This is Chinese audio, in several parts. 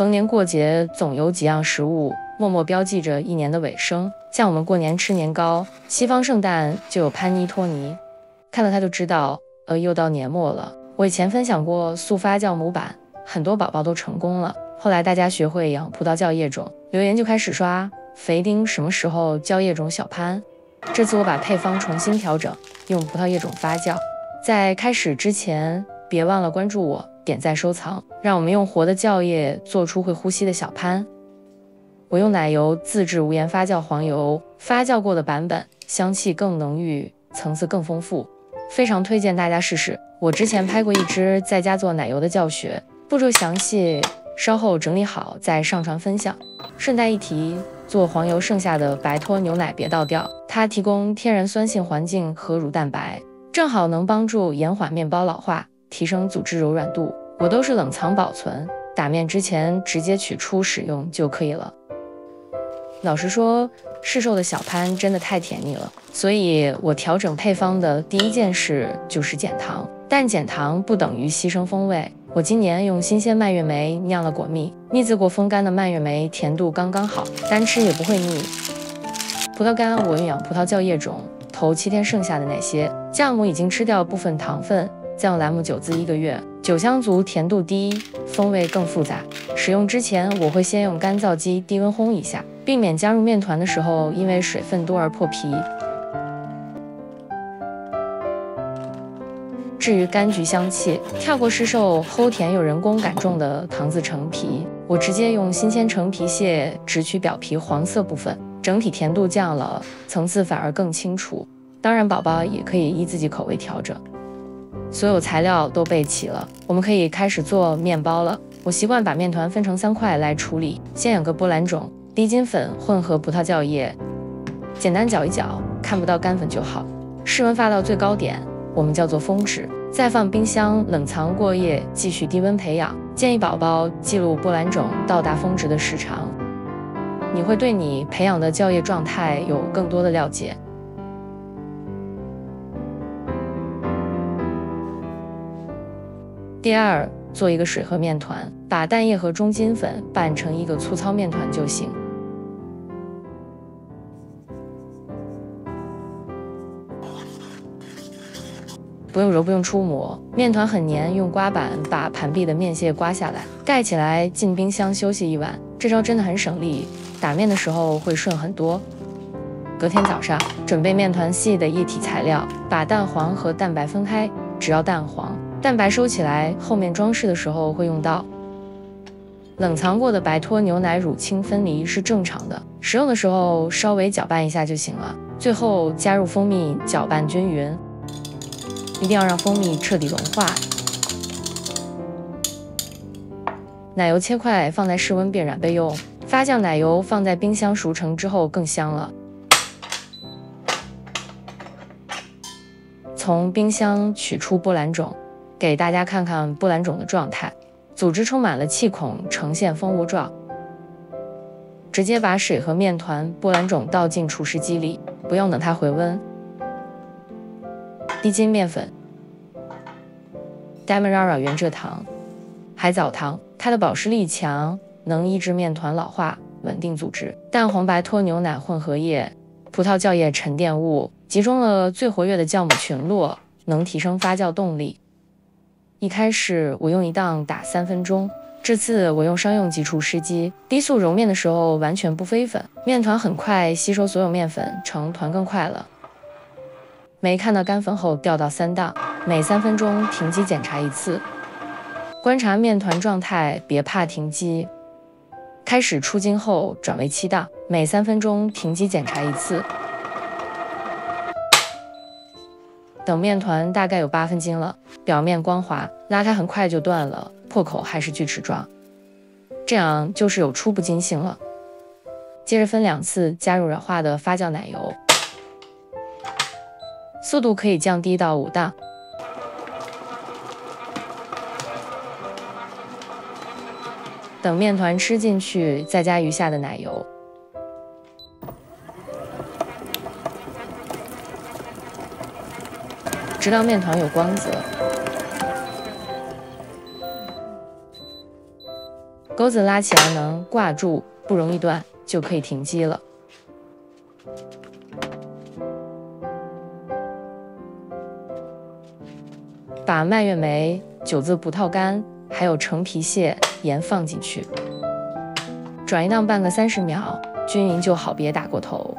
逢年過節總有幾樣食物默默標記着一年的尾聲，像我們過年吃年糕，西方聖誕就有潘尼托尼，看了它就知道，又到年末了。我以前分享過速發酵模板，很多宝宝都成功了。后来大家学会養葡萄酵叶種，留言就開始刷肥丁什麼時候酵葉種小潘。這次我把配方重新調整，用葡萄葉種發酵。在開始之前，別忘了關注我，點讚收藏，讓我們用活的酵葉做出會呼吸的小潘。我用奶油自制無鹽發酵黃油，發酵過的版本，香氣更濃郁，層次更豐富，非常推薦大家試試。我之前拍過一支在家做奶油的教學，步驟詳細，稍後整理好再上傳分享。順帶一提，做黃油剩下的白脫牛奶別倒掉，它提供天然酸性环境和乳蛋白，正好能幫助延緩面包老化，提升組織柔軟度。我都是冷藏保存，打面之前直接取出使用就可以了。老實說，市售的小潘真的太甜膩了，所以我調整配方的第一件事就是減糖，但減糖不等於犧牲風味。我今年用新鮮蔓越莓釀了果蜜，腻子過風乾的蔓越莓甜度剛剛好，單吃也不會膩。葡萄乾我用養葡萄酵葉種，頭7天剩下的那些酵母已經吃掉部分糖分，再用蘭姆酒漬1個月，酒香足，甜度低，風味更複雜。使用之前我會先用乾燥機低溫烘一下，避免加入麵團的時候因為水分多而破皮。至於柑橘香氣，跳過市售齁甜有人工擀重的糖漬橙皮，我直接用新鮮橙皮屑只取表皮黃色部分，整體甜度降了，層次反而更清楚。當然寶寶也可以依自己口味調整。所有材料都備齊了，我們可以開始做麵包了。我習慣把麵團分成3塊來處理，先有個波蘭種，低筋粉混合葡萄酵葉，簡單攪一攪，看不到乾粉就好。室溫發到最高點，我們叫做峰值，再放冰箱冷藏過夜，繼續低溫培養。建議寶寶記錄波蘭種到達峰值的時長，你會對你培養的酵葉狀態有更多的了解。第二，做一個水和面團，把蛋液和中筋粉拌成一個粗糙面團就行。不用揉，不用出模，面团很黏，用刮板把盤壁的面屑刮下來，蓋起來，進冰箱休息1晚。這招真的很省力，打面的時候會順很多。隔天早上，準備面團細的液體材料，把蛋黃和蛋白分開，只要蛋黃。蛋白收起來，後面裝飾的時候會用到。冷藏過的白脫牛奶乳清分離是正常的，食用的時候稍微攪拌一下就行了。最後加入蜂蜜，攪拌均勻，一定要讓蜂蜜徹底融化。奶油切塊放在室溫變軟備用，發酵奶油放在冰箱熟成之後更香了。從冰箱取出波蘭種。給大家看看波蘭種的狀態，組織充滿了氣孔，呈現蜂窩狀。直接把水和面團波蘭種倒進廚師機裡，不用等它回溫。低筋面粉、Demerara 原蔗糖、海藻糖，它的保濕力強，能抑制面團老化，穩定組織。蛋黄白脫牛奶混合液、葡萄酵葉沉澱物，集中了最活躍的酵母群落，能提升發酵動力。一開始我用一檔打3分鐘，這次我用商用級廚師機，低速揉面的時候完全不飛粉，面團很快吸收所有面粉，成團更快了。沒看到乾粉後調到3檔，每3分鐘停機檢查一次，觀察面團狀態，別怕停機。開始出筋後轉為7檔，每3分鐘停機檢查一次。等面團大概有8分筋了，表面光滑，拉開很快就斷了，破口還是鋸齒狀，這樣就是有初步筋性了。接着分2次加入軟化的發酵奶油，速度可以降低到5檔。等面团吃进去，再加余下的奶油。直到面团有光泽。鈎子拉起來能掛住，不容易斷，就可以停機了。把蔓越莓、9字葡萄乾還有橙皮屑、鹽放進去，轉一盪拌個30秒，均勻就好，別打過頭。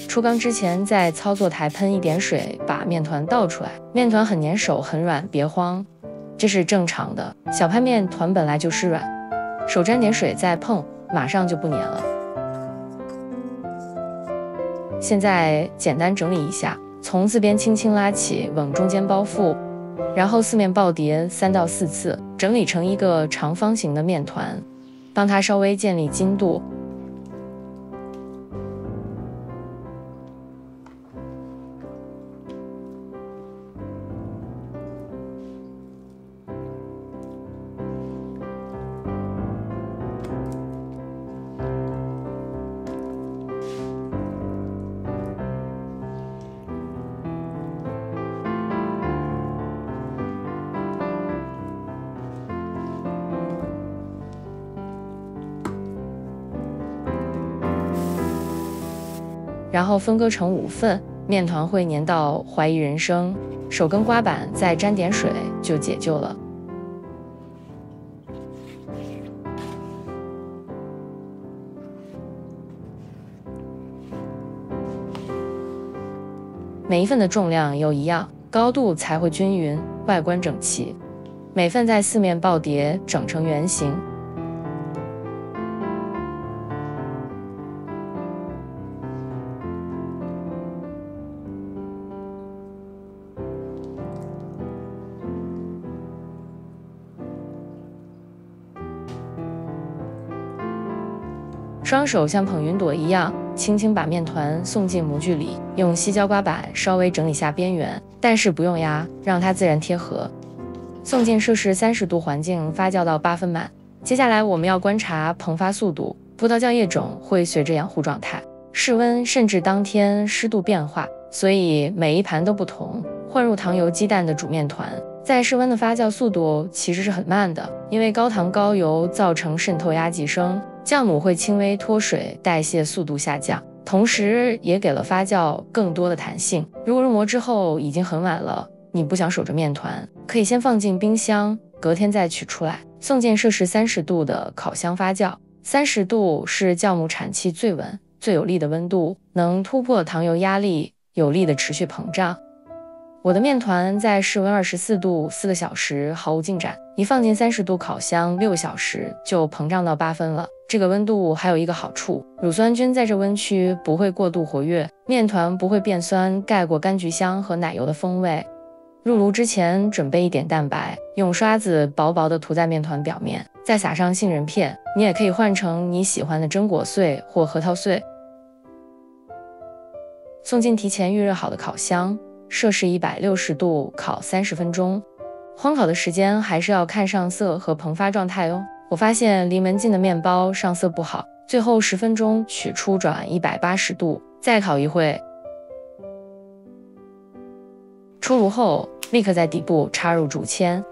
出缸之前，在操作台噴一點水，把面團倒出來。面團很粘手，很軟，別慌，這是正常的。小拍面團本來就濕軟，手沾點水再碰，馬上就不粘了。現在簡單整理一下，從字邊輕輕拉起，往中間包覆，然後四面暴疊3到4次，整理成一個長方形的面團，幫它稍微建立筋度。然後分割成5份，面團會粘到懷疑人生，手跟刮板再沾點水就解救了。每一份的重量又一樣，高度才會均勻，外觀整齊。每份在4面暴疊，整成圓形。双手像捧雲朵一樣，輕輕把面團送進模具裡，用矽膠刮板稍微整理下邊緣，但是不用壓，讓它自然貼合。送進攝氏30度環境發酵到8分滿。接下來我們要觀察膨發速度，葡萄酵液種會隨着養護狀態、室溫甚至當天濕度變化，所以每一盤都不同。混入糖油雞蛋的煮面團，在室溫的發酵速度其實是很慢的，因為高糖高油造成滲透壓急升。酵母會輕微脫水，代謝速度下降，同時也給了發酵更多的彈性。如果入模之後已經很晚了，你不想守着面團，可以先放進冰箱，隔天再取出來，送進攝氏30度的烤箱發酵。30度是酵母產氣最穩、最有力的溫度，能突破糖油壓力，有力的持續膨脹。我的面團在室溫24度4個小時毫無進展，一放進30度烤箱6個小時就膨脹到8分了。這個溫度還有一個好處，乳酸菌在這溫區不會過度活躍，面團不會變酸，蓋過柑橘香和奶油的風味。入爐之前準備一點蛋白，用刷子薄薄的塗在面團表面，再撒上杏仁片，你也可以換成你喜歡的榛果碎或核桃碎。送進提前預熱好的烤箱，攝氏160度烤30分鐘，烘烤的時間還是要看上色和膨發狀態哦。我發現離門近的麵包上色不好，最後10分鐘取出轉180度，再烤一會。出爐後，立刻在底部插入竹籤，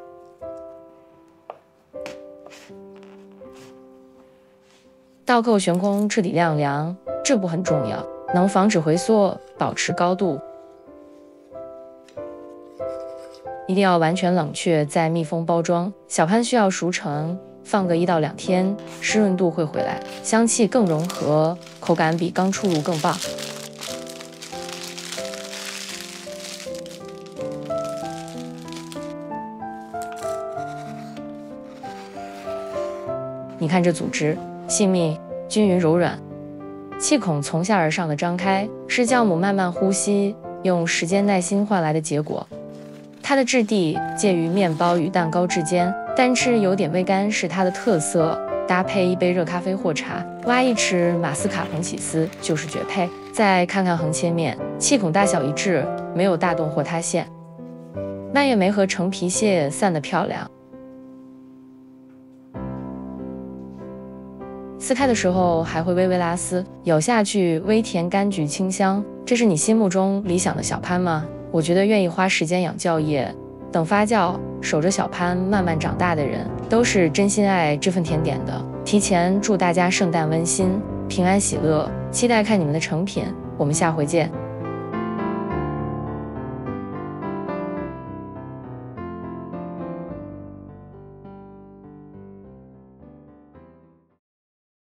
倒扣悬空，徹底晾涼，這步很重要，能防止回縮，保持高度。一定要完全冷卻再密封包裝。小潘需要熟成，放個1到2天，濕潤度會回來，香氣更融合，口感比剛出爐更棒。你看這組織細密、均勻、柔軟，氣孔從下而上的張開，是酵母慢慢呼吸，用時間耐心換來的結果。它的質地介於麵包與蛋糕之間，單吃有點微乾是它的特色，搭配一杯熱咖啡或茶，挖一匙馬斯卡彭起司就是絕配。再看看橫切面，氣孔大小一致，沒有大洞或塌陷，蔓越莓和橙皮屑散得漂亮。撕開的時候還會微微拉絲，咬下去微甜柑橘清香。這是你心目中理想的小潘嗎？我覺得願意花時間養酵液，等發酵，守着小潘慢慢長大的人，都是真心愛這份甜點的。提前祝大家聖誕溫馨，平安喜樂，期待看你們的成品。我們下回見。